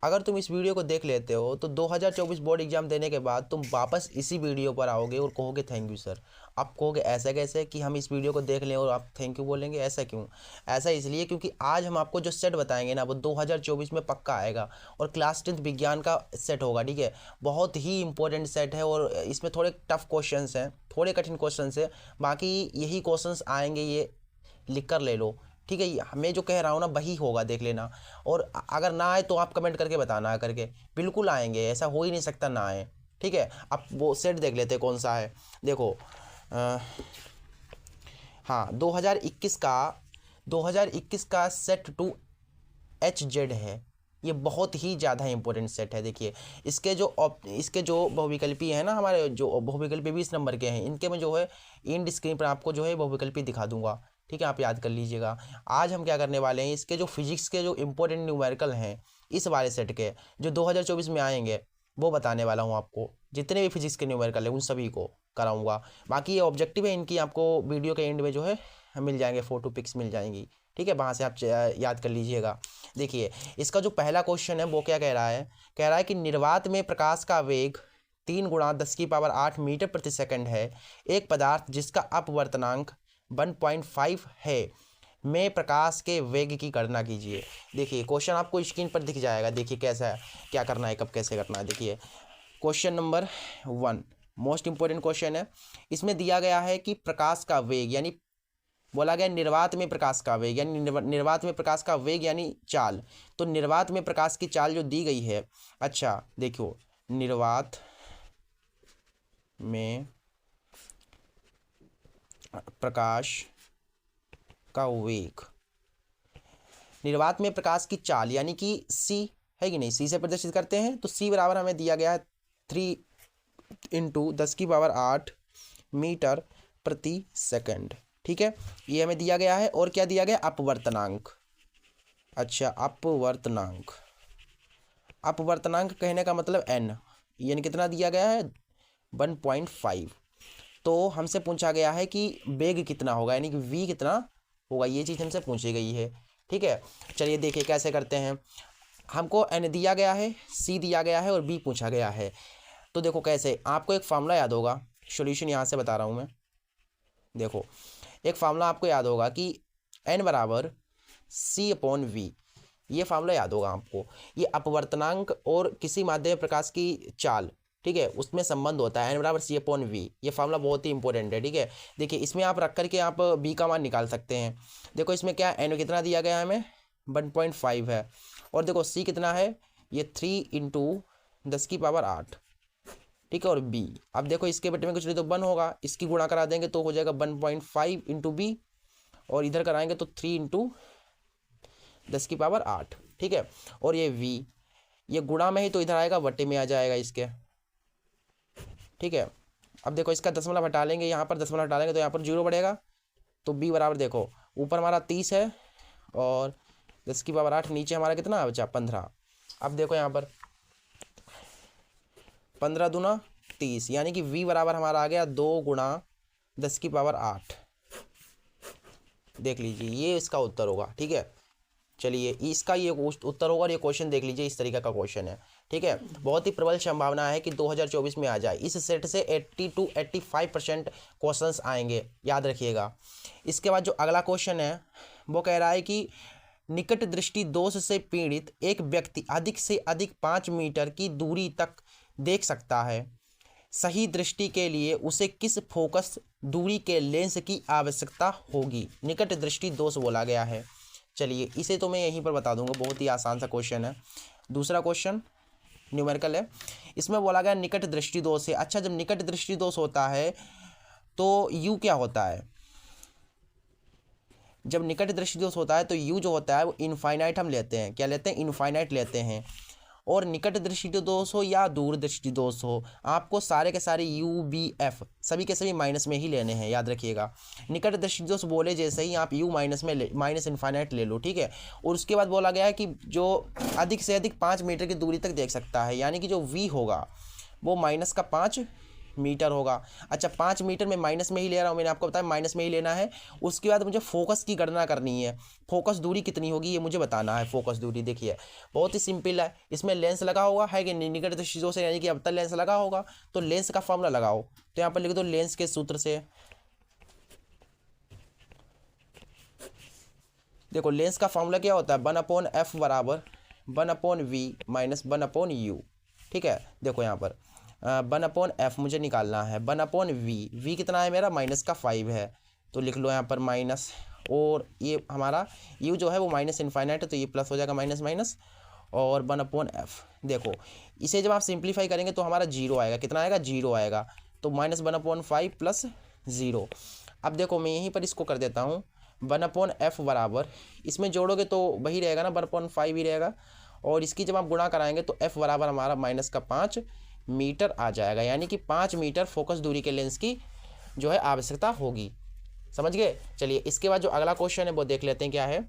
अगर तुम इस वीडियो को देख लेते हो तो 2024 बोर्ड एग्जाम देने के बाद तुम वापस इसी वीडियो पर आओगे और कहोगे थैंक यू सर। आप कहोगे ऐसा कैसे कि हम इस वीडियो को देख लें और आप थैंक यू बोलेंगे, ऐसा क्यों? ऐसा इसलिए क्योंकि आज हम आपको जो सेट बताएंगे ना वो 2024 में पक्का आएगा और क्लास 10th विज्ञान का सेट होगा। ठीक है, बहुत ही इंपॉर्टेंट सेट है और इसमें थोड़े टफ क्वेश्चन हैं, थोड़े कठिन क्वेश्चन है, बाकी यही क्वेश्चन आएंगे, ये लिख कर ले लो। ठीक है, मैं जो कह रहा हूँ ना वही होगा, देख लेना। और अगर ना आए तो आप कमेंट करके बताना करके, बिल्कुल आएंगे, ऐसा हो ही नहीं सकता ना आए। ठीक है, अब वो सेट देख लेते कौन सा है। देखो हाँ 2021 का सेट 2 HZ है। ये बहुत ही ज़्यादा इंपॉर्टेंट सेट है। देखिए इसके जो बहुविकल्पी है ना, हमारे जो बहुविकल्पी 20 नंबर के हैं, इनके में जो है इंड स्क्रीन पर आपको जो है बहुविकल्पी दिखा दूंगा। ठीक है, आप याद कर लीजिएगा। आज हम क्या करने वाले हैं, इसके जो फिजिक्स के जो इंपॉर्टेंट न्यूमेरिकल हैं इस वाले सेट के जो 2024 में आएंगे वो बताने वाला हूँ आपको। जितने भी फिजिक्स के न्यूमेरिकल हैं उन सभी को कराऊंगा। बाकी ये ऑब्जेक्टिव है इनकी, आपको वीडियो के एंड में जो है मिल जाएंगे, फोटो पिक्स मिल जाएंगी। ठीक है, वहाँ से आप याद कर लीजिएगा। देखिए इसका जो पहला क्वेश्चन है वो क्या कह रहा है, कह रहा है कि निर्वात में प्रकाश का वेग 3 × 10⁸ मीटर प्रति सेकंड है। एक पदार्थ जिसका अपवर्तनांक 1.5 है में प्रकाश के वेग की गणना कीजिए। देखिए क्वेश्चन आपको स्क्रीन पर दिख जाएगा। देखिए कैसा है, क्या करना है, कब कैसे करना है। देखिए question number 1 most important question है। इसमें दिया गया है कि प्रकाश का वेग, यानी बोला गया निर्वात में प्रकाश का वेग, यानी निर्वात में प्रकाश का वेग यानी चाल। तो निर्वात में प्रकाश की चाल जो दी गई है, अच्छा देखो निर्वात में प्रकाश का वेग, निर्वात में प्रकाश की चाल यानी कि c है कि नहीं, c से प्रदर्शित करते हैं। तो c बराबर हमें दिया गया है 3 × 10⁸ मीटर प्रति सेकंड। ठीक है, ये हमें दिया गया है। और क्या दिया गया, अपवर्तनांक। अच्छा अपवर्तनांक, अपवर्तनांक कहने का मतलब n, यानी कितना दिया गया है 1.5। तो हमसे पूछा गया है कि वेग कितना होगा, यानी कि v कितना होगा, ये चीज़ हमसे पूछी गई है। ठीक है, चलिए देखिए कैसे करते हैं। हमको n दिया गया है, c दिया गया है और b पूछा गया है। तो देखो कैसे, आपको एक फार्मूला याद होगा, सॉल्यूशन यहाँ से बता रहा हूँ मैं। देखो एक फार्मूला आपको याद होगा कि n बराबर c/v, ये फार्मूला याद होगा आपको। ये अपवर्तनांक और किसी माध्यम प्रकाश की चाल, ठीक है, उसमें संबंध होता है, n बराबर c/v। ये फार्मूला बहुत ही इंपॉर्टेंट है। ठीक है, देखिए इसमें आप रख करके आप b का मान निकाल सकते हैं। देखो इसमें क्या n कितना दिया गया है हमें 1.5 है, और देखो c कितना है, ये 3 × 10⁸। ठीक है, और b, अब देखो इसके बटे में कुछ नहीं तो 1 होगा, इसकी गुणा करा देंगे तो हो जाएगा 1.5 × b, और इधर कराएंगे तो 3 × 10⁸। ठीक है, और ये v, ये गुणा में ही तो इधर आएगा, बटे में आ जाएगा इसके। ठीक है, अब देखो इसका दशमलव हटा लेंगे, यहाँ पर दशमलव हटा लेंगे तो यहाँ पर 0 बढ़ेगा। तो b बराबर देखो ऊपर हमारा 30 है और 10⁸, नीचे हमारा कितना बचा 15। अब देखो यहाँ पर 15 दूना 30, यानी कि v बराबर हमारा आ गया 2 × 10⁸। देख लीजिए ये इसका उत्तर होगा। ठीक है, चलिए इसका ये उत्तर होगा और ये क्वेश्चन देख लीजिए, इस तरीके का क्वेश्चन है। ठीक है, बहुत ही प्रबल संभावना है कि 2024 में आ जाए। इस सेट से 80 to 85% क्वेश्चंस आएंगे, याद रखिएगा। इसके बाद जो अगला क्वेश्चन है वो कह रहा है कि निकट दृष्टि दोष से पीड़ित एक व्यक्ति अधिक से अधिक 5 मीटर की दूरी तक देख सकता है। सही दृष्टि के लिए उसे किस फोकस दूरी के लेंस की आवश्यकता होगी। निकट दृष्टि दोष बोला गया है। चलिए इसे तो मैं यहीं पर बता दूंगा, बहुत ही आसान सा क्वेश्चन है। दूसरा क्वेश्चन न्यूमेरिकल है, इसमें बोला गया निकट दृष्टि दोष है। अच्छा, जब निकट दृष्टि दोष होता है तो यू क्या होता है, जब निकट दृष्टि दोष होता है तो यू जो होता है वो इनफाइनाइट हम लेते हैं, क्या लेते हैं, इनफाइनाइट लेते हैं। और निकट दृष्टि दोष हो या दूर दृष्टि दोष हो, आपको सारे के सारे यू बी एफ सभी के सभी माइनस में ही लेने हैं, याद रखिएगा। निकट दृष्टि दोष बोले जैसे ही आप यू माइनस में माइनस इनफाइनाइट ले लो। ठीक है, और उसके बाद बोला गया है कि जो अधिक से अधिक 5 मीटर की दूरी तक देख सकता है, यानी कि जो वी होगा वो -5 मीटर होगा। अच्छा 5 मीटर में माइनस में ही ले रहा हूँ, मैंने आपको बताया माइनस में ही लेना है। उसके बाद मुझे फोकस की गणना करनी है, फोकस दूरी कितनी होगी ये मुझे बताना है। फोकस दूरी देखिए बहुत ही सिंपल है, इसमें लेंस लगा होगा है कि निकट दृष्टिकोण से यानी कि अवतल लेंस लगा होगा, तो लेंस का फॉर्मूला लगाओ। तो यहाँ पर लिख दो लेंस के सूत्र से, देखो लेंस का फॉर्मूला क्या होता है 1/f बराबर 1/v माइनस 1/u। ठीक है देखो यहाँ पर 1/f मुझे निकालना है 1/v, v कितना है मेरा माइनस का 5 है, तो लिख लो यहाँ पर माइनस, और ये हमारा u जो है वो माइनस इनफाइनाइट है तो ये प्लस हो जाएगा माइनस माइनस, और 1/f। देखो इसे जब आप सिंप्लीफाई करेंगे तो हमारा जीरो आएगा, कितना आएगा जीरो आएगा, तो माइनस 1/5 प्लस ज़ीरो। अब देखो मैं यहीं पर इसको कर देता हूँ 1/f बराबर, इसमें जोड़ोगे तो वही रहेगा ना 1/5 ही रहेगा, और इसकी जब आप गुणा कराएंगे तो f बराबर हमारा माइनस का 5 मीटर आ जाएगा, यानी कि 5 मीटर फोकस दूरी के लेंस की जो है आवश्यकता होगी। समझ गए। चलिए इसके बाद जो अगला क्वेश्चन है वो देख लेते हैं क्या है।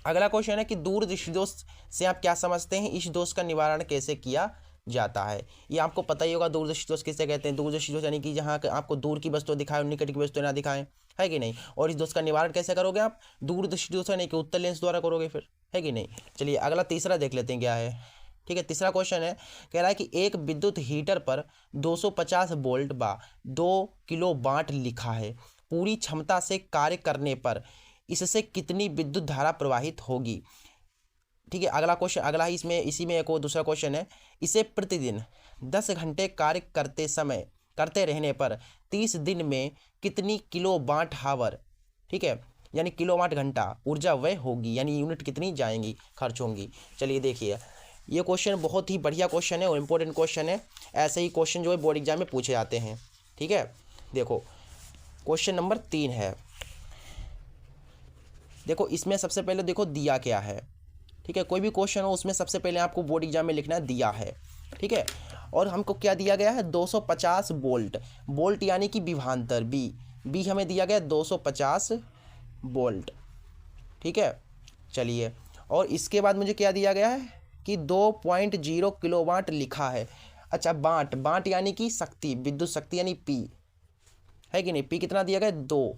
अगला क्वेश्चन है कि दूर दृष्टि दोष से आप क्या समझते हैं, इस दोष का निवारण कैसे किया जाता है। ये आपको पता ही होगा दूर दृष्टि दोष किसे कहते हैं। दूर दृष्टि दोष यानी कि जहाँ आपको दूर की वस्तु दिखाए और निकट की वस्तु ना दिखाएं, है कि नहीं। और इस दोष का निवारण कैसे करोगे आप, दूर दृष्टि दोष यानी कि उत्तल लेंस द्वारा करोगे फिर, है कि नहीं। चलिए अगला तीसरा देख लेते हैं क्या है। ठीक है तीसरा क्वेश्चन है, कह रहा है कि एक विद्युत हीटर पर 250 वोल्ट व 2 किलो वाट लिखा है, पूरी क्षमता से कार्य करने पर इससे कितनी विद्युत धारा प्रवाहित होगी। ठीक है अगला क्वेश्चन, अगला ही इसमें इसी में एक और दूसरा क्वेश्चन है, इसे प्रतिदिन 10 घंटे कार्य करते रहने पर 30 दिन में कितनी किलो वाट हावर, ठीक है यानी किलोवाट घंटा ऊर्जा व्यय होगी, यानी यूनिट कितनी जाएंगी खर्च होंगी। चलिए देखिए ये क्वेश्चन बहुत ही बढ़िया क्वेश्चन है और इम्पोर्टेंट क्वेश्चन है, ऐसे ही क्वेश्चन जो है बोर्ड एग्जाम में पूछे जाते हैं। ठीक है देखो क्वेश्चन नंबर 3 है, देखो इसमें सबसे पहले देखो दिया क्या है। ठीक है कोई भी क्वेश्चन हो उसमें सबसे पहले आपको बोर्ड एग्जाम में लिखना है दिया है। ठीक है और हमको क्या दिया गया है 250 वोल्ट, वोल्ट यानी कि विभवांतर बी हमें दिया गया 250 वोल्ट। ठीक है चलिए और इसके बाद मुझे क्या दिया गया है कि 2.0 किलोवाट लिखा है। अच्छा बांट यानी कि शक्ति, विद्युत शक्ति यानी पी, है कि नहीं। पी कितना दिया गया 2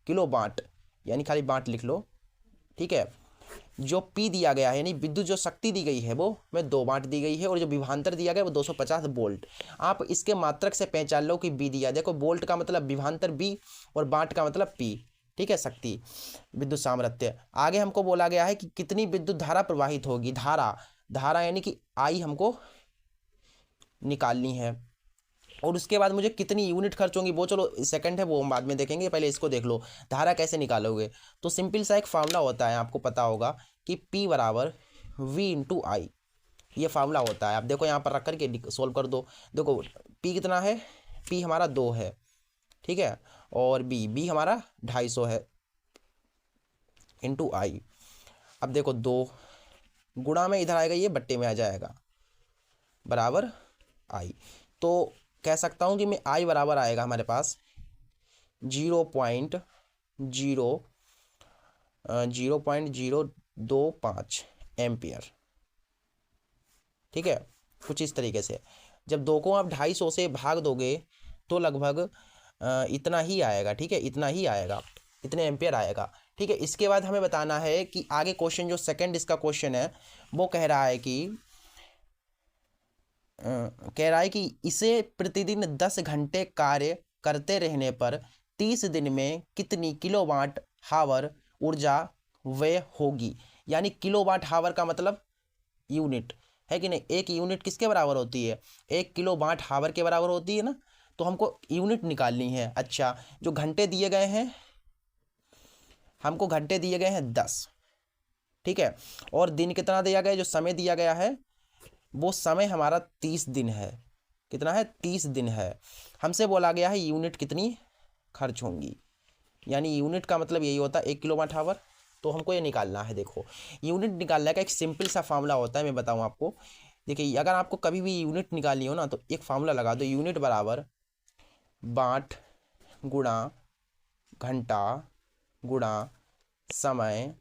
किलो वाट, यानी खाली वाट लिख लो। ठीक है जो पी दिया गया है यानी विद्युत जो शक्ति दी गई है वो में 2 वाट दी गई है, और जो विभवांतर दिया गया है वो 250 वोल्ट। आप इसके मात्रक से पहचान लो कि बी दिया, देखो वोल्ट का मतलब विभवांतर बी और वाट का मतलब पी। ठीक है शक्ति विद्युत सामर्थ्य। आगे हमको बोला गया है कि कितनी विद्युत धारा प्रवाहित होगी, धारा यानी कि आई हमको निकालनी है, और उसके बाद मुझे कितनी यूनिट खर्च होंगी वो चलो सेकंड है वो हम बाद में देखेंगे, पहले इसको देख लो धारा कैसे निकालोगे। तो सिंपल सा एक फार्मूला होता है आपको पता होगा कि P बराबर V इंटू आई, ये फार्मूला होता है। आप देखो यहाँ पर रख करके सोल्व कर दो। देखो P कितना है, P हमारा 2 है, ठीक है, और B हमारा 250 है इंटू आई। अब देखो 2 गुणा में इधर आएगा, ये बट्टे में आ जाएगा बराबर आई, तो कह सकता हूँ कि मैं आई बराबर आएगा हमारे पास 0.025 एम्पियर। ठीक है कुछ इस तरीके से जब 2 को आप 250 से भाग दोगे तो लगभग इतना ही आएगा। ठीक है इतना ही आएगा, इतने एम्पियर आएगा। ठीक है इसके बाद हमें बताना है कि आगे क्वेश्चन जो सेकंड इसका क्वेश्चन है वो कह रहा है कि इसे प्रतिदिन 10 घंटे कार्य करते रहने पर 30 दिन में कितनी किलोवाट हावर ऊर्जा व्यय होगी, यानी किलोवाट हावर का मतलब यूनिट, है कि नहीं। एक यूनिट किसके बराबर होती है, 1 किलोवाट हावर के बराबर होती है ना, तो हमको यूनिट निकालनी है। अच्छा जो घंटे दिए गए हैं, हमको घंटे दिए गए हैं 10, ठीक है, और दिन कितना दिया गया है, जो समय दिया गया है वो समय हमारा 30 दिन है। कितना है 30 दिन है। हमसे बोला गया है यूनिट कितनी खर्च होंगी, यानी यूनिट का मतलब यही होता है 1 किलोवाट हावर, तो हमको ये निकालना है। देखो यूनिट निकालने का एक सिंपल सा फार्मूला होता है, मैं बताऊं आपको। देखिए अगर आपको कभी भी यूनिट निकालनी हो ना तो एक फार्मूला लगा दो, यूनिट बराबर बाट गुणा घंटा गुणा समय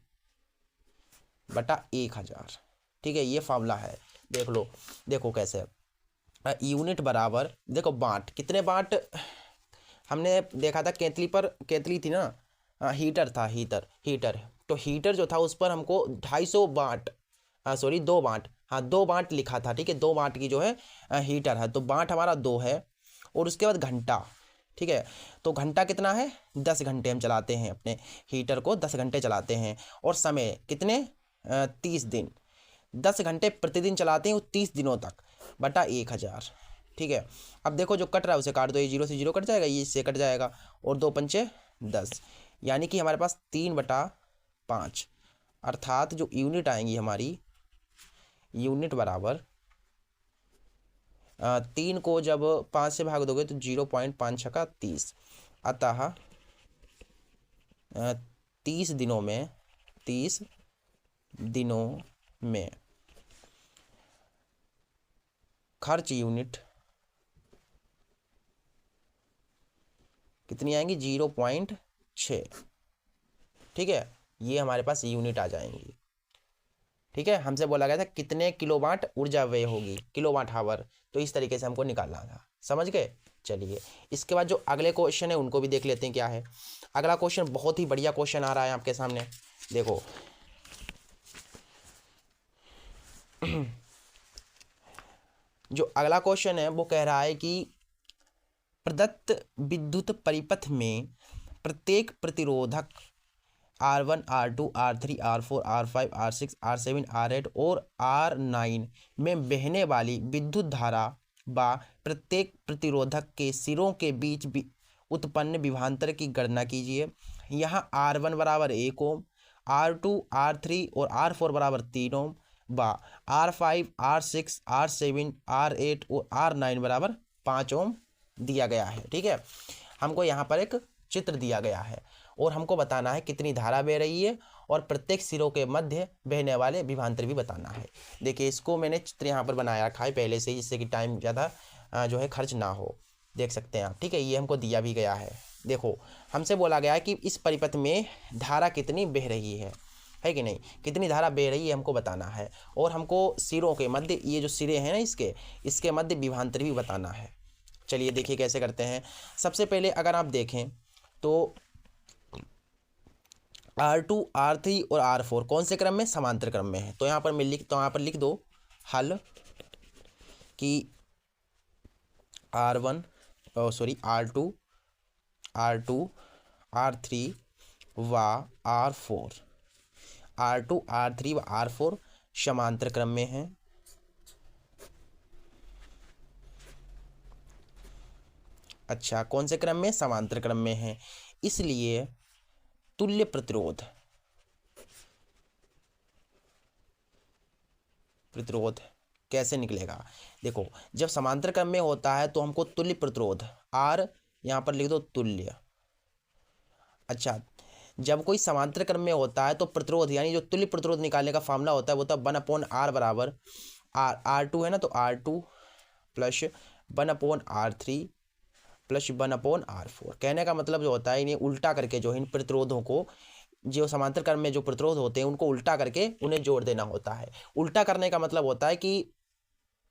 बटा 1000। ठीक है ये फार्मूला है, देख लो। देखो कैसे, यूनिट बराबर, देखो बाँट, कितने बाँट हमने देखा था केतली पर, केतली थी ना, हीटर था, हीटर तो हीटर जो था उस पर हमको 250 बाँट, सॉरी 2 बाँट, हाँ 2 बाँट लिखा था, ठीक है, 2 बाँट की जो है हीटर है, तो बाँट हमारा 2 है। और उसके बाद घंटा, ठीक है, तो घंटा कितना है, 10 घंटे हम चलाते हैं अपने हीटर को, 10 घंटे चलाते हैं। और समय कितने, 30 दिन, 10 घंटे प्रतिदिन चलाते हैं, 30 दिनों तक, बटा 1000, ठीक है। अब देखो जो कट रहा है उसे काट दो, ये 0 से 0 कट जाएगा, ये इससे कट जाएगा, और 2 पंचे 10, यानी कि हमारे पास 3/5, अर्थात जो यूनिट आएंगी हमारी, यूनिट बराबर 3 को जब 5 से भाग दोगे तो 0.5 छका 30, अतः 30 दिनों में, 30 दिनों में खर्च यूनिट कितनी आएंगी, 0.6, ठीक है, ये हमारे पास यूनिट आ जाएंगी, ठीक है। हमसे बोला गया था कितने किलोवाट ऊर्जा व्यय होगी, किलोवाट आवर, तो इस तरीके से हमको निकालना था, समझ गए। चलिए इसके बाद जो अगले क्वेश्चन है उनको भी देख लेते हैं क्या है। अगला क्वेश्चन बहुत ही बढ़िया क्वेश्चन आ रहा है आपके सामने, देखो जो अगला क्वेश्चन है वो कह रहा है कि प्रदत्त विद्युत परिपथ में प्रत्येक प्रतिरोधक R1, R2, R3, R4, R5, R6, R7, R8 और R9 में बहने वाली विद्युत धारा व प्रत्येक प्रतिरोधक के सिरों के बीच उत्पन्न विभवांतर की गणना कीजिए। यहाँ R1 बराबर 1 ओम, R2, R3 और R4 बराबर 3 ओम व R5, R6, R7, R8 और R9 बराबर 5 ओम दिया गया है, ठीक है। हमको यहाँ पर एक चित्र दिया गया है और हमको बताना है कितनी धारा बह रही है और प्रत्येक सिरों के मध्य बहने वाले विभवांतर भी बताना है। देखिए इसको मैंने चित्र यहाँ पर बनाया रखा है पहले से ही, जिससे कि टाइम ज़्यादा जो है खर्च ना हो, देख सकते हैं आप, ठीक है। ये हमको दिया भी गया है, देखो हमसे बोला गया है कि इस परिपथ में धारा कितनी बह रही है कि नहीं, कितनी धारा बह रही है हमको बताना है। और हमको सिरों के मध्य, ये जो सिरे हैं ना इसके मध्य विभवांतर भी बताना है। चलिए देखिए कैसे करते हैं। सबसे पहले अगर आप देखें तो R2, R3 और R4 कौन से क्रम में, समांतर क्रम में है। तो यहाँ पर लिख दो हल कि R1 R2, R3 व R4 समांतर क्रम में है। अच्छा, कौन से क्रम में, समांतर क्रम में है, इसलिए तुल्य प्रतिरोध कैसे निकलेगा। देखो जब समांतर क्रम में होता है तो हमको तुल्य प्रतिरोध R यहाँ पर लिख दो तुल्य। अच्छा, जब कोई समांतर क्रम में होता है तो प्रतिरोध यानी जो तुल्य प्रतिरोध निकालने का फॉर्मूला होता है वो होता है 1/R बराबर R2 है ना, तो R2 plus 1/R3 plus 1/R4। कहने का मतलब जो होता है इन्हें उल्टा करके जो इन प्रतिरोधों को, जो समांतर क्रम में जो प्रतिरोध होते हैं उनको उल्टा करके उन्हें जोड़ देना होता है। उल्टा करने का मतलब होता है कि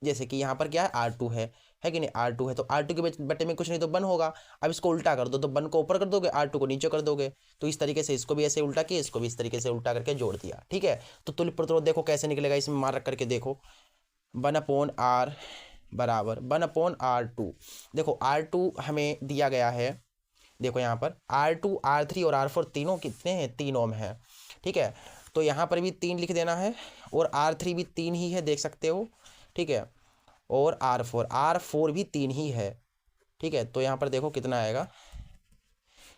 जैसे कि यहाँ पर क्या है, R2 है कि नहीं, R2 है तो R2 के बटे में कुछ नहीं तो 1 होगा। अब इसको उल्टा कर दो तो 1 को ऊपर कर दोगे, R2 को नीचे कर दोगे। तो इस तरीके से इसको भी ऐसे उल्टा किया, इसको भी इस तरीके से उल्टा करके जोड़ दिया, ठीक है। तो तुल्य प्रतिरोध देखो कैसे निकलेगा, इसमें मार रख करके देखो 1/R बराबर 1/R2। देखो R2 हमें दिया गया है, देखो यहाँ पर R2, R3 और R4 तीनों कितने हैं, 3 ओम है, ठीक है। तो यहाँ पर भी 3 लिख देना है और R3 भी 3 ही है, देख सकते हो, ठीक है। और R4 भी 3 ही है, ठीक है। तो यहाँ पर देखो कितना आएगा,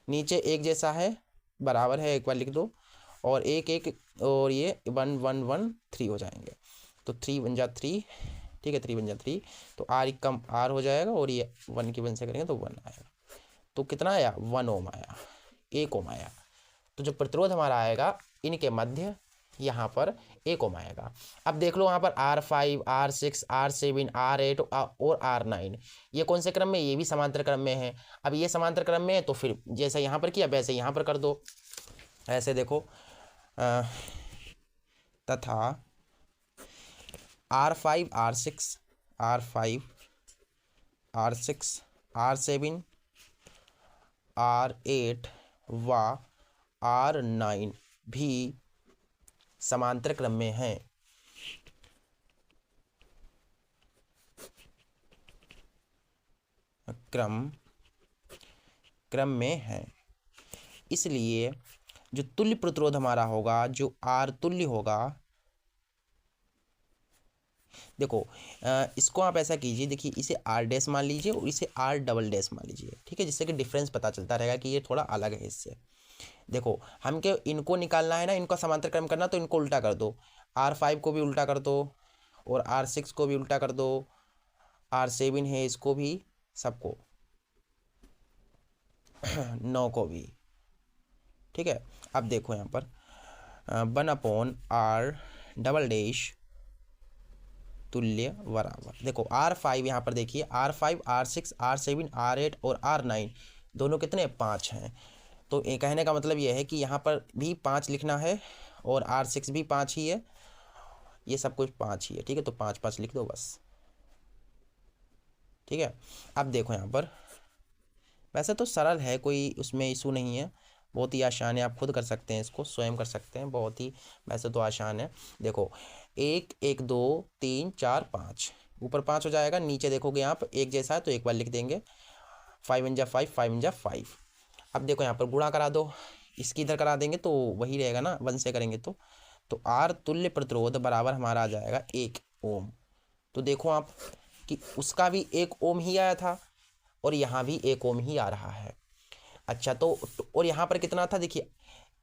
नीचे एक जैसा है, बराबर है, एक बार लिख दो, और एक और ये 1 1 1 3 हो जाएंगे। तो 3 बन जा 3, ठीक है, 3 बन जा 3, तो R कम R हो जाएगा और ये 1 की 1 से करेंगे तो 1 आएगा। तो कितना आया, 1 ओम आया, 1 ओम आया। तो जो प्रतिरोध हमारा आएगा इनके मध्य यहाँ पर 1 ओम आएगा। अब देख लो यहाँ पर R5, R6, R7, R8 और R9 ये कौन से क्रम में, ये भी समांतर क्रम में है। अब ये समांतर क्रम में है तो फिर जैसे यहाँ पर किया वैसे यहाँ पर कर दो, ऐसे देखो तथा R5, R6, R6, R7, R8 व R9 भी समांतर क्रम में हैं। क्रम में है। इसलिए जो तुल्य प्रतिरोध हमारा होगा, जो आर तुल्य होगा, देखो इसको आप ऐसा कीजिए, देखिए इसे आर डैश मान लीजिए और इसे आर डबल डैश मान लीजिए, ठीक है, जिससे कि डिफरेंस पता चलता रहेगा कि ये थोड़ा अलग है इससे। देखो हम के इनको निकालना है ना, इनका समांतर क्रम करना, तो इनको उल्टा कर दो, R5 को भी उल्टा कर दो और R6 को भी उल्टा कर दो, R7 है इसको भी, सबको 9 को भी, ठीक है। अब देखो यहाँ पर 1/R डबल डैश तुल्य बराबर, देखो R5 यहाँ पर देखिए, R5, R6, R7, R8 और R9 दोनों कितने 5 हैं। तो ये कहने का मतलब ये है कि यहाँ पर भी 5 लिखना है और R6 भी 5 ही है, ये सब कुछ 5 ही है, ठीक है। तो 5 5 लिख दो बस, ठीक है। अब देखो यहाँ पर वैसे तो सरल है, कोई उसमें इशू नहीं है, बहुत ही आसान है, आप खुद कर सकते हैं, इसको स्वयं कर सकते हैं, बहुत ही वैसे तो आसान है। देखो 1 1 2 3 4 5, ऊपर 5 हो जाएगा, नीचे देखोगे यहाँ पर एक जैसा है तो एक बार लिख देंगे, 5 × 5, 5 × 5। अब देखो यहाँ पर गुणा करा दो, इसकी इधर करा देंगे तो वही रहेगा ना, 1 से करेंगे तो आर तुल्य प्रतिरोध बराबर हमारा आ जाएगा 1 ओम। तो देखो आप कि उसका भी 1 ओम ही आया था और यहाँ भी 1 ओम ही आ रहा है। अच्छा, तो और यहाँ पर कितना था, देखिए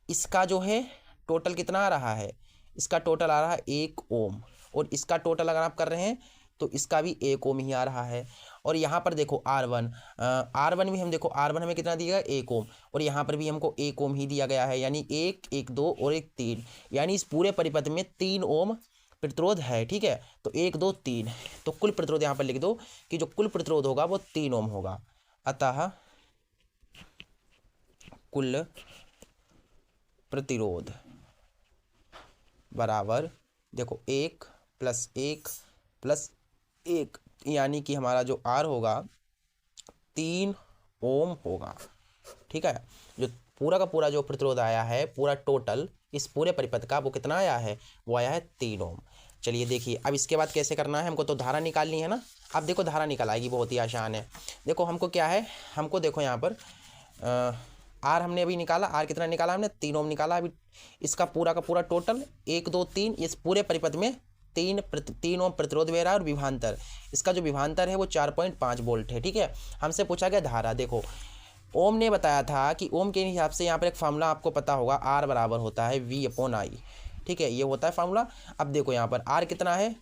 इसका जो है टोटल कितना आ रहा है, इसका टोटल आ रहा है 1 ओम, और इसका टोटल अगर आप कर रहे हैं तो इसका भी 1 ओम ही आ रहा है। और यहाँ पर देखो R1 भी हम देखो, R1 हमें कितना दिया गया 1 ओम, और यहाँ पर भी हमको 1 ओम ही दिया गया है, यानी 1 1 2 और 1 3, यानी इस पूरे परिपथ में 3 ओम प्रतिरोध है, ठीक है। तो 1 2 3, तो कुल प्रतिरोध यहाँ पर लिख दो कि जो कुल प्रतिरोध होगा वो 3 ओम होगा। अतः कुल प्रतिरोध बराबर, देखो 1 + 1 + 1, यानी कि हमारा जो R होगा 3 ओम होगा, ठीक है। जो पूरा का पूरा जो प्रतिरोध आया है, पूरा टोटल इस पूरे परिपथ का वो कितना आया है, वो आया है 3 ओम। चलिए देखिए अब इसके बाद कैसे करना है, हमको तो धारा निकालनी है ना। अब देखो धारा निकल आएगी, बहुत ही आसान है। देखो हमको क्या है, हमको देखो यहाँ पर आर हमने अभी निकाला, आर कितना निकाला हमने, 3 ओम निकाला। अभी इसका पूरा का पूरा टोटल 1 2 3, इस पूरे परिपथ में 3 ओम प्रतिरोध बह रहा है, और विभांतर, इसका जो विभांतर है वो 4.5 वोल्ट है, ठीक है। हमसे पूछा गया धारा, देखो ओम ने बताया था कि ओम के हिसाब से यहाँ पर एक फार्मूला आपको पता होगा, आर बराबर होता है V/I, ठीक है, ये होता है फार्मूला। अब देखो यहाँ पर आर कितना है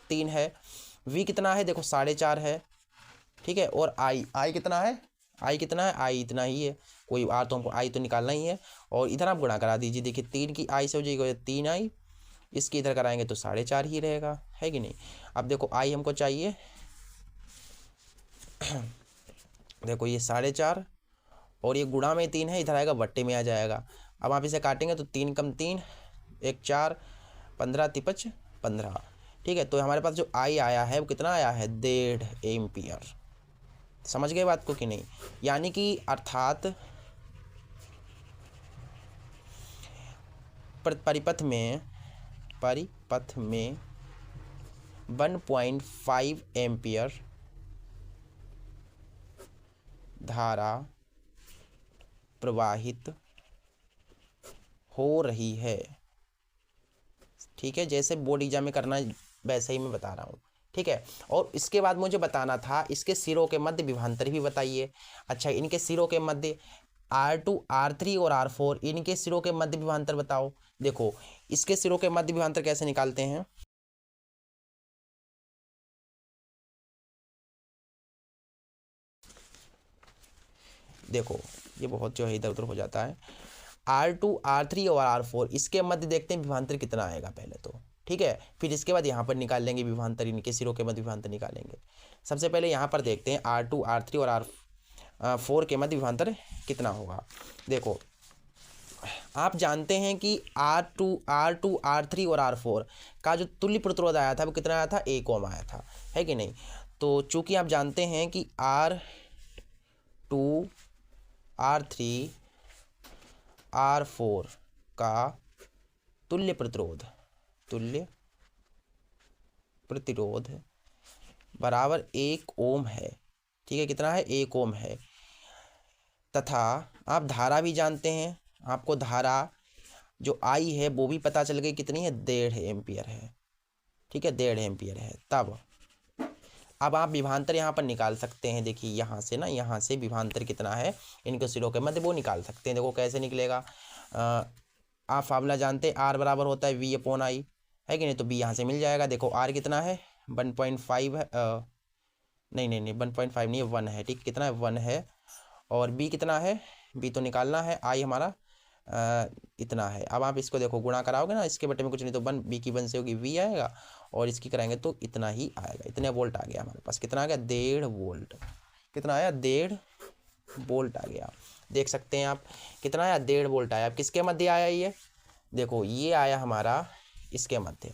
3 है, V कितना है देखो 4.5 है, ठीक है, और आई कितना है, आई कितना है, आई इतना ही है, कोई आर तो हमको आई तो निकालना ही है। और इधर आप गुणा करा दीजिए, देखिए 3 की आई से हो जाएगी 3 आई, इसकी इधर कराएंगे तो 4.5 ही रहेगा, है कि नहीं। अब देखो आई हमको चाहिए, देखो ये 4.5 और ये गुणा में 3 है, इधर आएगा बट्टे में आ जाएगा। अब आप इसे काटेंगे तो 3 × 3 1 4, 15 तिपच 15, ठीक है। तो हमारे पास जो आई आया है वो कितना आया है 1.5 एम्पियर। समझ गए बात को कि नहीं, यानी कि अर्थात परिपथ में 1.5 एम्पियर धारा प्रवाहित हो रही है, ठीक है। जैसे बोर्ड एग्जाम में करना वैसे ही मैं बता रहा हूँ, ठीक है। और इसके बाद मुझे बताना था इसके सिरों के मध्य विभांतर भी बताइए। अच्छा, इनके सिरों के मध्य R2 R3 और R4, इनके सिरों के मध्य विभांतर बताओ। देखो इसके सिरों के मध्य विभांतर कैसे निकालते हैं, देखो ये बहुत जो है इधर उधर हो जाता है। R2 R3 और R4, इसके मध्य देखते हैं विभांतर कितना आएगा पहले तो, ठीक है। फिर इसके बाद यहाँ पर निकाल लेंगे विभांतर, इनके सिरों के मध्य विभांतर निकालेंगे। सबसे पहले यहाँ पर देखते हैं R2 R3 और R4 के मध्य विभांतर कितना होगा। देखो आप जानते हैं कि R2 R3 और R4 का जो तुल्य प्रतिरोध आया था वो कितना आया था 1 ओम आया था, है कि नहीं। तो चूँकि आप जानते हैं कि R2 R3 R4 का तुल्य प्रतिरोध बराबर 1 ओम है। ठीक है, कितना है? 1 ओम है। तथा आप धारा भी जानते हैं, आपको धारा जो आई है वो भी पता चल गई, कितनी है? 1.5 एम्पियर है। ठीक है, 1.5 एम्पियर है। तब अब आप विभवांतर यहाँ पर निकाल सकते हैं। देखिए यहाँ से ना, यहाँ से विभवांतर कितना है इनके सिरों के मध्य वो निकाल सकते हैं। देखो कैसे निकलेगा। आप फार्मूला जानते हैं, R बराबर होता है V/I, है कि नहीं? तो B यहाँ से मिल जाएगा। देखो R कितना है? 1.5 है। नहीं 1.5 नहीं है, 1 है। ठीक, कितना है? 1 है। और B कितना है? B तो निकालना है, I हमारा इतना है। अब आप इसको देखो, गुणा कराओगे ना, इसके बटे में कुछ नहीं तो 1, B की 1 से होगी V आएगा, और इसकी कराएंगे तो इतना ही आएगा। इतने वोल्ट आ गया हमारे पास। कितना आ गया? 1.5 वोल्ट। कितना आया? 1.5 वोल्ट आ गया। देख सकते हैं आप, कितना आया? 1.5 वोल्ट आया। अब किसके मध्य आया ये? देखो ये आया हमारा इसके मध्य,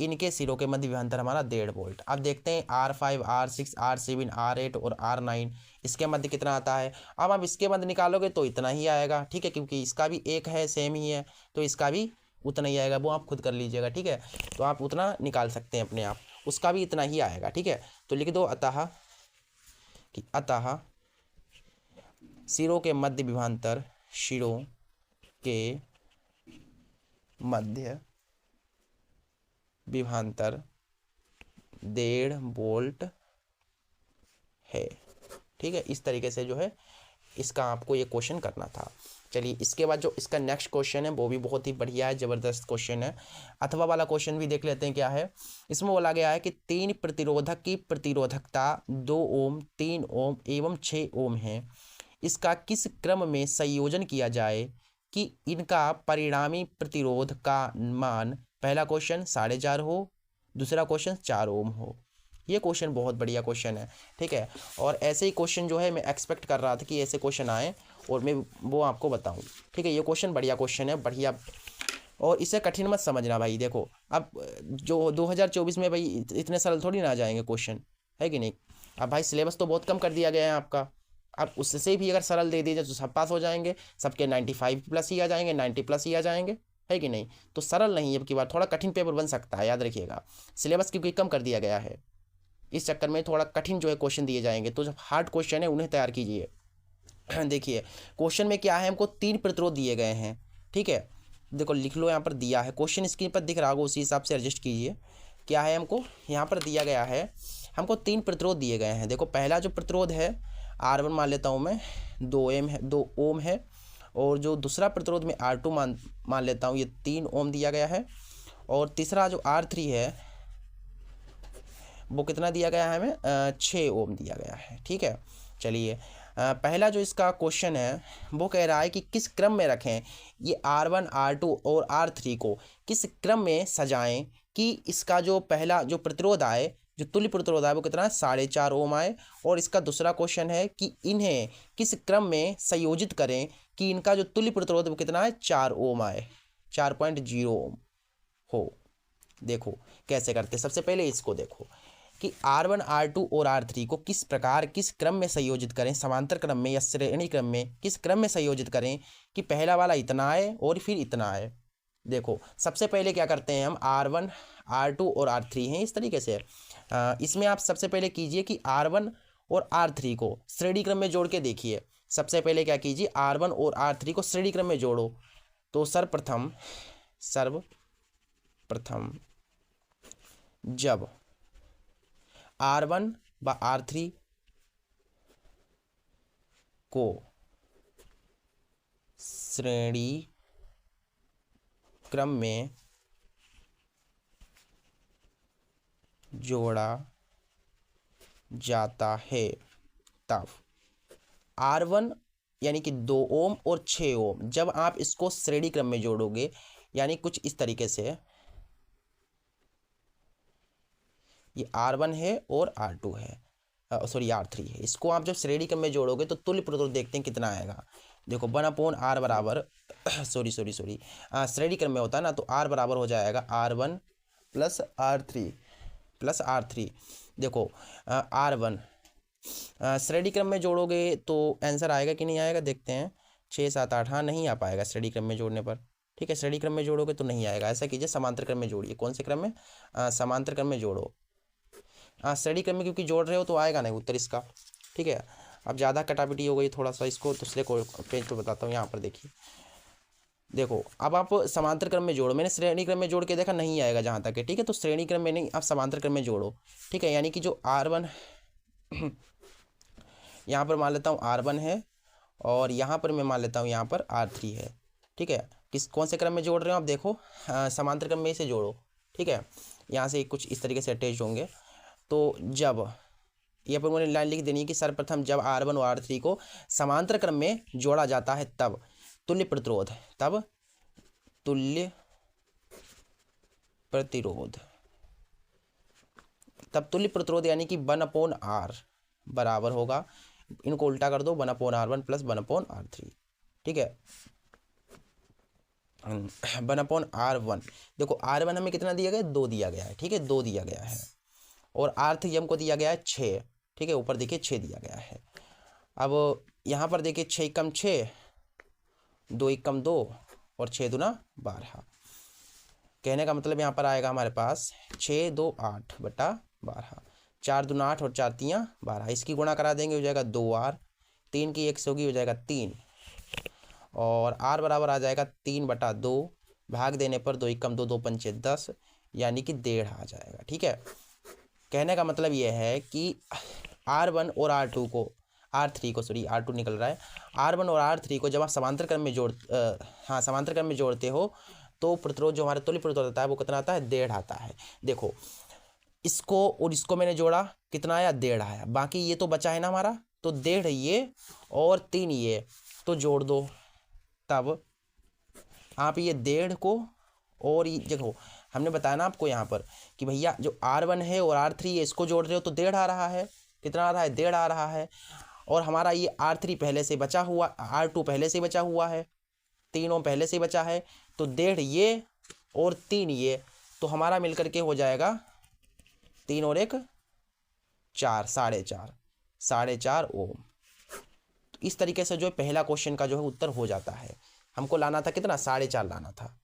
इनके सिरों के मध्य विभवांतर हमारा 1.5 वोल्ट। अब देखते हैं R5 R6 R7 R8 और R9 इसके मध्य कितना आता है। अब आप इसके मध्य निकालोगे तो इतना ही आएगा। ठीक है, क्योंकि इसका भी एक है, सेम ही है, तो इसका भी उतना ही आएगा। वो आप खुद कर लीजिएगा। ठीक है, तो आप उतना निकाल सकते हैं अपने आप, उसका भी इतना ही आएगा। ठीक है, तो लिख दो अतः सिरों के मध्य विभवांतर, सिरों के मध्य विभवांतर 1.5 वोल्ट है। ठीक है, इस तरीके से जो है इसका आपको ये क्वेश्चन करना था। चलिए इसके बाद जो इसका नेक्स्ट क्वेश्चन है वो भी बहुत ही बढ़िया है, ज़बरदस्त क्वेश्चन है। अथवा वाला क्वेश्चन भी देख लेते हैं क्या है। इसमें बोला गया है कि 3 प्रतिरोधक की प्रतिरोधकता 2 ओम 3 ओम एवं 6 ओम है। इसका किस क्रम में संयोजन किया जाए कि इनका परिणामी प्रतिरोध का मान, पहला क्वेश्चन 4.5 हो, दूसरा क्वेश्चन 4 ओम हो। ये क्वेश्चन बहुत बढ़िया क्वेश्चन है। ठीक है, और ऐसे ही क्वेश्चन जो है मैं एक्सपेक्ट कर रहा था कि ऐसे क्वेश्चन आए और मैं वो आपको बताऊं। ठीक है, ये क्वेश्चन बढ़िया क्वेश्चन है, बढ़िया, और इसे कठिन मत समझना भाई। देखो अब जो 2024 में भाई इतने सरल थोड़ी ना आ जाएंगे क्वेश्चन, है कि नहीं। अब भाई सिलेबस तो बहुत कम कर दिया गया है आपका, अब उससे भी अगर सरल दे दीजिए तो सब पास हो जाएंगे, सबके 95+ ही आ जाएंगे, 90+ ही आ जाएंगे, है कि नहीं। तो सरल नहीं है, अब की बार थोड़ा कठिन पेपर बन सकता है, याद रखिएगा। सिलेबस क्योंकि कम कर दिया गया है, इस चक्कर में थोड़ा कठिन जो है क्वेश्चन दिए जाएंगे, तो जो हार्ड क्वेश्चन है उन्हें तैयार कीजिए। देखिए क्वेश्चन में क्या है, हमको 3 प्रतिरोध दिए गए हैं। ठीक है, देखो लिख लो, यहाँ पर दिया है, क्वेश्चन स्क्रीन पर दिख रहा होगा, उसी हिसाब से एडजस्ट कीजिए। क्या है, हमको यहाँ पर दिया गया है, हमको 3 प्रतिरोध दिए गए हैं। देखो पहला जो प्रतिरोध है R1 मान लेता हूँ मैं, 2 ओम है, और जो दूसरा प्रतिरोध में R2 मान लेता हूँ, ये 3 ओम दिया गया है, और तीसरा जो R3 है वो कितना दिया गया है हमें, 6 ओम दिया गया है। ठीक है, चलिए पहला जो इसका क्वेश्चन है वो कह रहा है कि किस क्रम में रखें ये R1 R2 और R3 को, किस क्रम में सजाएं कि इसका जो पहला जो प्रतिरोध आए, जो तुल्य प्रतिरोध आए वो कितना है, 4.5 ओम आए। और इसका दूसरा क्वेश्चन है कि इन्हें किस क्रम में संयोजित करें कि इनका जो तुल्य प्रतिरोध वो कितना है, 4 ओम आए, 4.0 ओम हो। देखो कैसे करते, सबसे पहले इसको देखो कि R1 R2 और R3 को किस प्रकार, किस क्रम में संयोजित करें, समांतर क्रम में या श्रेणी क्रम में, किस क्रम में संयोजित करें कि पहला वाला इतना आए और फिर इतना आए। देखो सबसे पहले क्या करते हैं हम, R1 R2 और R3 हैं इस तरीके से। इसमें आप सबसे पहले कीजिए कि R1 और R3 को श्रेणी क्रम में जोड़ के देखिए। सबसे पहले क्या कीजिए, R1 और R3 को श्रेणी क्रम में जोड़ो। तो सर्वप्रथम जब R1 व R3 को श्रेणी क्रम में जोड़ा जाता है तब R1 यानी कि 2 ओम और 6 ओम, जब आप इसको श्रेणी क्रम में जोड़ोगे, यानी कुछ इस तरीके से, ये R1 है और R2 है, सॉरी R3 है, इसको आप जब श्रेणी क्रम में जोड़ोगे तो तुल्य प्रतिरोध देखते हैं कितना आएगा। देखो 1/R बराबर सॉरी श्रेणी क्रम में होता है ना, तो R बराबर हो जाएगा R1 + R3 प्लस R3। देखो R1 श्रेणी क्रम में जोड़ोगे तो आंसर आएगा कि नहीं आएगा, देखते हैं। 6 7 8, हाँ नहीं आ पाएगा श्रेणी क्रम में जोड़ने पर। ठीक है, श्रेणी क्रम में जोड़ोगे तो नहीं आएगा। ऐसा कीजिए समांतर क्रम में जोड़िए। कौन से क्रम में? समांतर क्रम में जोड़ो। हाँ श्रेणी क्रम में क्योंकि जोड़ रहे हो तो आएगा नहीं उत्तर इसका। ठीक है, अब ज़्यादा कटापिटी हो गई थोड़ा सा, इसको दूसरे को पेज पर बताता हूँ। यहाँ पर देखिए, देखो अब आप समांतर क्रम में जोड़ो। मैंने श्रेणी क्रम में जोड़ के देखा नहीं आएगा जहाँ तक है। ठीक है, तो श्रेणी क्रम में नहीं, आप समांतर क्रम में जोड़ो। ठीक है, यानी कि जो R1 यहाँ पर मान लेता हूँ R1 है, और यहाँ पर मैं मान लेता हूँ यहाँ पर R3 है। ठीक है, कौन से क्रम में जोड़ रहे हो आप देखो, समांतर क्रम में इसे जोड़ो। ठीक है, यहाँ से कुछ इस तरीके से अटैच होंगे। तो जब ये पर मुझे लाइन लिख देनी है कि सर्वप्रथम जब R1 और R3 को समांतर क्रम में जोड़ा जाता है तब तुल्य प्रतिरोध, तब तुल्य प्रतिरोध, तब तुल्य प्रतिरोध यानी कि 1/R बराबर होगा, इनको उल्टा कर दो, 1/R1 प्लस 1/R3। ठीक है, 1/R1। देखो R1 हमें कितना दिया गया, 2 दिया गया है। ठीक है, 2 दिया गया है, और R3 हमको दिया गया है 6। ठीक है, ऊपर देखिए 6 दिया गया है। अब यहाँ पर देखिए 6 कम 6, 2 कम 2, और 6 दूना 12। कहने का मतलब यहाँ पर आएगा हमारे पास 6 2 8 बटा 12, 4 दूना 8 और 4 3 12। इसकी गुणा करा देंगे, हो जाएगा 2R, 3 की 1 से होगी, हो जाएगा 3, और R बराबर आ जाएगा 3/2, भाग देने पर 2 कम 2, 2 पंचे 10, यानी कि 1.5 आ जाएगा। ठीक है, कहने का मतलब यह है कि R1 और R2 को, R3 को, सॉरी R2 निकल रहा है, R1 और R3 को जब आप समांतर क्रम में समांतर क्रम में जोड़ते हो तो प्रतिरोध जो हमारे तुल्य प्रतिरोध आता है वो कितना आता है, 1.5 आता है। देखो इसको और इसको मैंने जोड़ा, कितना आया, 1.5 आया। बाकी ये तो बचा है ना हमारा, तो 1.5 ये और 3 ये तो जोड़ दो। तब आप ये 1.5 को, और ये देखो हमने बताया ना आपको यहाँ पर कि भैया जो R1 है और R3 है इसको जोड़ रहे हो तो 1.5 आ रहा है। कितना आ रहा है, 1.5 आ रहा है। और हमारा ये R3 पहले से बचा हुआ, R2 पहले से बचा हुआ है, 3 ओम पहले से बचा है, तो 1.5 ये और 3 ये, तो हमारा मिलकर के हो जाएगा 3 और 1 4, 4.5 ओम। तो इस तरीके से जो है पहला क्वेश्चन का जो है उत्तर हो जाता है। हमको लाना था कितना, 4.5 लाना था।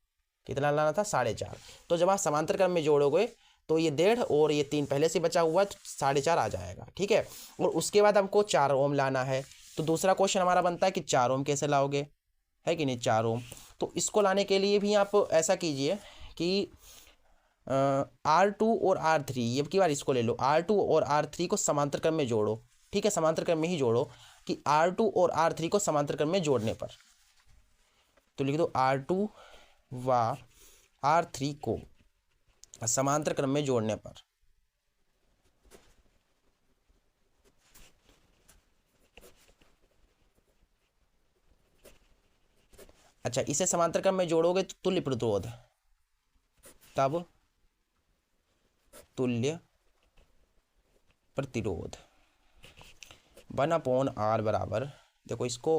कितना लाना था, 4.5। तो जब आप समांतर क्रम में जोड़ोगे तो ये 1.5 और ये 3 पहले से बचा हुआ है, तो 4.5 आ जाएगा। ठीक है, और उसके बाद हमको 4 ओम लाना है। तो दूसरा क्वेश्चन हमारा बनता है कि 4 ओम कैसे लाओगे, है कि नहीं, 4 ओम। तो इसको लाने के लिए भी आप ऐसा कीजिए कि R2 और R3, ये की बार इसको ले लो, R2 और R3 को समांतर क्रम में जोड़ो। ठीक है, समांतर क्रम में ही जोड़ो कि R2 और R3 को समांतर क्रम में जोड़ने पर, तो लिख दो R2 व R3 को समांतर क्रम में जोड़ने पर अच्छा, इसे समांतर क्रम में जोड़ोगे तो तुल्य प्रतिरोध, तब तुल्य प्रतिरोध 1/R बराबर, देखो इसको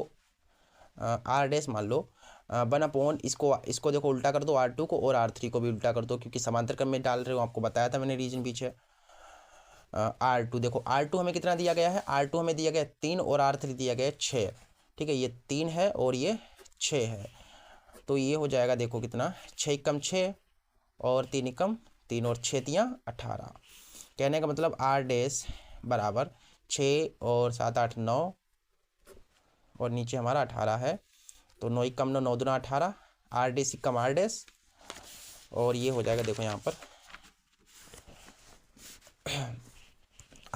R' मान लो, 1/, इसको देखो उल्टा कर दो, R2 को, और R3 को भी उल्टा कर दो, क्योंकि समांतर क्रम में डाल रहे हो, आपको बताया था मैंने रीजन पीछे। R2 देखो, R2 हमें कितना दिया गया है, R2 हमें दिया गया 3 और R3 दिया गया 6। ठीक है, ये 3 है और ये 6 है, तो ये हो जाएगा देखो कितना, 6 कम 6 और 3 कम 3 और 6 3 18। कहने का मतलब R' बराबर 6 और 7 8 9 और नीचे हमारा 18 है, तो 9 कम 9, 9 दूना 18, R' कम R', और ये हो जाएगा देखो यहाँ पर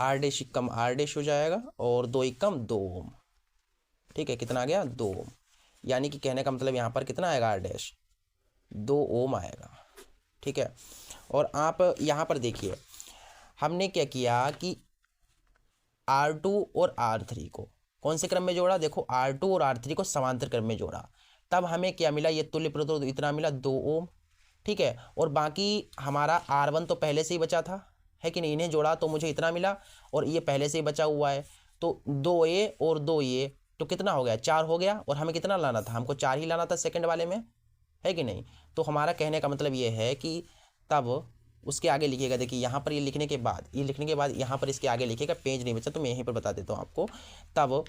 R' कम R' हो जाएगा, और 2 कम 2 ओम। ठीक है, कितना आ गया, 2 ओम। यानी कि कहने का मतलब यहाँ पर कितना आएगा, R' 2 ओम आएगा। ठीक है, और आप यहाँ पर देखिए हमने क्या किया कि R2 और R3 को कौन से क्रम में जोड़ा, देखो R2 और R3 को समांतर क्रम में जोड़ा, तब हमें क्या मिला, ये तुल्य प्रतिरोध इतना मिला, 2 ओम। ठीक है, और बाकी हमारा R1 तो पहले से ही बचा था, है कि नहीं, इन्हें जोड़ा तो मुझे इतना मिला, और ये पहले से ही बचा हुआ है, तो 2 ये और 2 ये, तो कितना हो गया, 4 हो गया। और हमें कितना लाना था, हमको 4 ही लाना था सेकंड वाले में, है कि नहीं। तो हमारा कहने का मतलब ये है कि तब उसके आगे लिखिएगा। देखिए यहाँ पर ये लिखने के बाद यहाँ पर इसके आगे लिखिएगा, पेज नहीं बचा तो मैं यहीं पर बता देता हूँ आपको। तब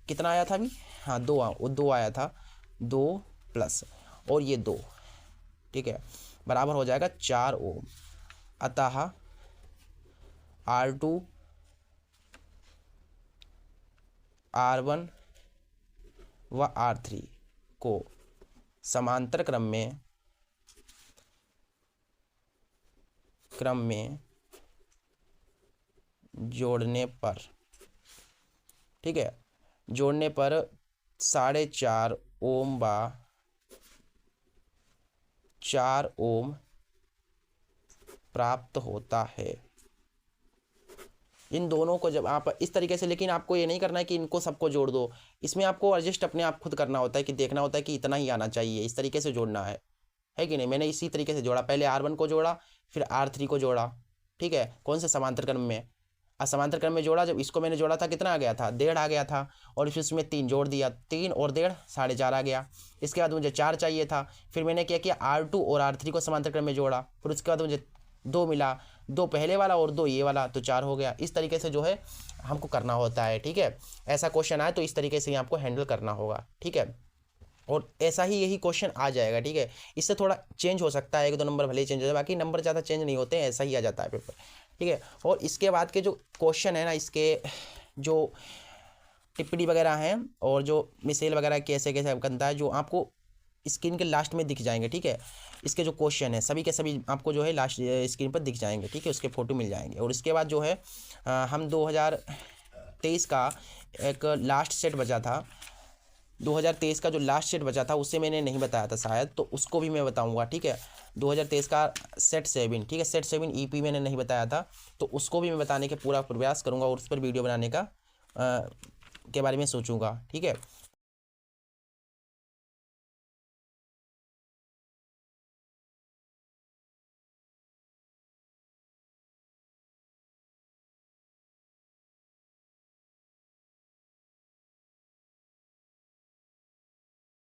कितना आया था अभी, हाँ 2 आया था, 2 प्लस और ये 2, ठीक है, बराबर हो जाएगा 4 ओम। अतः R2 R1 व R3 को समांतर क्रम में जोड़ने पर, ठीक है, जोड़ने पर 4.5 ओम व 4 ओम प्राप्त होता है। इन दोनों को जब आप इस तरीके से, लेकिन आपको ये नहीं करना है कि इनको सबको जोड़ दो, इसमें आपको एडजस्ट अपने आप खुद करना होता है कि देखना होता है कि इतना ही आना चाहिए, इस तरीके से जोड़ना है कि नहीं। मैंने इसी तरीके से जोड़ा, पहले R1 को जोड़ा, फिर R3 को जोड़ा, ठीक है, कौन से समांतर क्रम में, असमांतर क्रम में जोड़ा। जब इसको मैंने जोड़ा था कितना आ गया था, 1.5 आ गया था, और फिर उसमें 3 जोड़ दिया, 3 और 1.5 4.5 आ गया। इसके बाद मुझे 4 चाहिए था, फिर मैंने क्या किया, R2 और R3 को समांतर क्रम में जोड़ा, फिर उसके बाद मुझे 2 मिला, 2 पहले वाला और 2 ये वाला, तो 4 हो गया। इस तरीके से जो है हमको करना होता है, ठीक है। ऐसा क्वेश्चन आए तो इस तरीके से ही आपको हैंडल करना होगा, ठीक है। और ऐसा ही यही क्वेश्चन आ जाएगा, ठीक है। इससे थोड़ा चेंज हो सकता है, 1-2 नंबर भले ही चेंज हो जाए, बाकी नंबर ज़्यादा चेंज नहीं होते हैं, ऐसा ही आ जाता है पेपर, ठीक है। और इसके बाद के जो क्वेश्चन है ना, इसके जो टिप्पणी वगैरह हैं और जो मिसेल वगैरह कैसे कैसे बनता है, जो आपको स्क्रीन के लास्ट में दिख जाएंगे, ठीक है। इसके जो क्वेश्चन है सभी के सभी आपको जो है लास्ट स्क्रीन पर दिख जाएंगे, ठीक है, उसके फ़ोटो मिल जाएंगे। और इसके बाद जो है हम 2023 का एक लास्ट सेट बचा था, 2023 का जो लास्ट सेट बचा था उससे मैंने नहीं बताया था शायद, तो उसको भी मैं बताऊंगा, ठीक है। 2023 का सेट 7, ठीक है, सेट 7 EP मैंने नहीं बताया था, तो उसको भी मैं बताने के पूरा प्रयास करूंगा और उस पर वीडियो बनाने का के बारे में सोचूंगा, ठीक है।